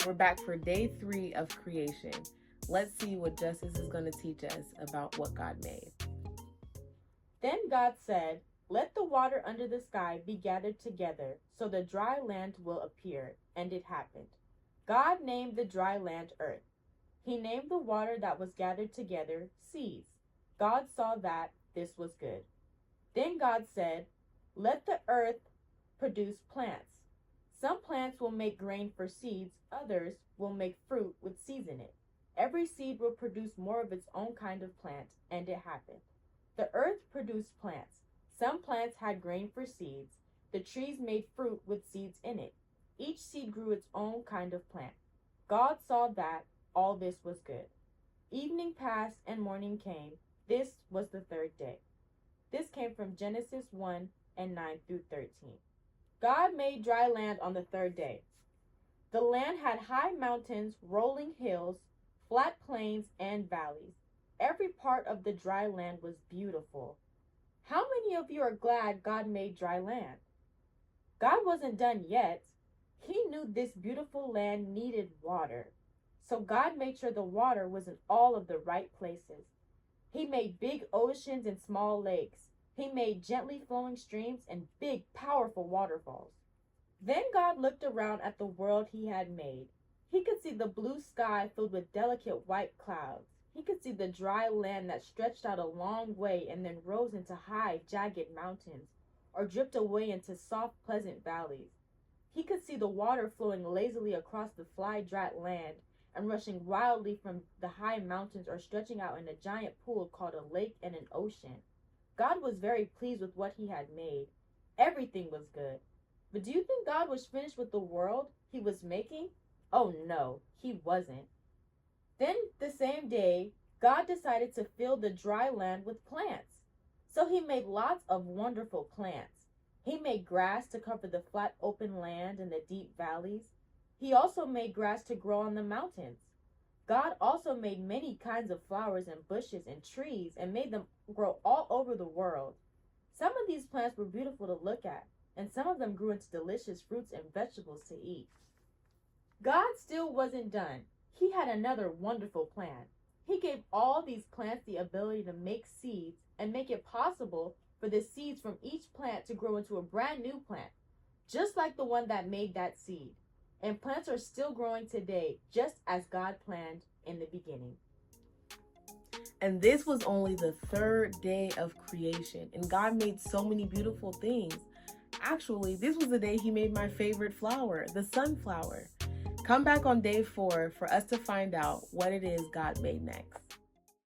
We're back for day 3 of creation. Let's see what Justice is going to teach us about what God made. Then God said, "Let the water under the sky be gathered together, so the dry land will appear." And it happened. God named the dry land earth. He named the water that was gathered together seas. God saw that this was good. Then God said, "Let the earth produce plants. Some plants will make grain for seeds, others will make fruit with seeds in it. Every seed will produce more of its own kind of plant," and it happened. The earth produced plants. Some plants had grain for seeds. The trees made fruit with seeds in it. Each seed grew its own kind of plant. God saw that all this was good. Evening passed and morning came. This was the 3rd day. This came from Genesis 1 and 9 through 13. God made dry land on the 3rd day. The land had high mountains, rolling hills, flat plains, and valleys. Every part of the dry land was beautiful. How many of you are glad God made dry land? God wasn't done yet. He knew this beautiful land needed water. So God made sure the water was in all of the right places. He made big oceans and small lakes. He made gently flowing streams and big, powerful waterfalls. Then God looked around at the world he had made. He could see the blue sky filled with delicate white clouds. He could see the dry land that stretched out a long way and then rose into high, jagged mountains, or dripped away into soft, pleasant valleys. He could see the water flowing lazily across the fly-dry land and rushing wildly from the high mountains or stretching out in a giant pool called a lake and an ocean. God was very pleased with what he had made. Everything was good. But do you think God was finished with the world he was making? Oh no, he wasn't. Then the same day, God decided to fill the dry land with plants. So he made lots of wonderful plants. He made grass to cover the flat open land and the deep valleys. He also made grass to grow on the mountains. God also made many kinds of flowers and bushes and trees and made them grow all over the world. Some of these plants were beautiful to look at, and some of them grew into delicious fruits and vegetables to eat. God still wasn't done. He had another wonderful plan. He gave all these plants the ability to make seeds and make it possible for the seeds from each plant to grow into a brand new plant, just like the one that made that seed. And plants are still growing today, just as God planned in the beginning. And this was only the 3rd day of creation, and God made so many beautiful things. Actually, this was the day he made my favorite flower, the sunflower. Come back on day 4 for us to find out what it is God made next.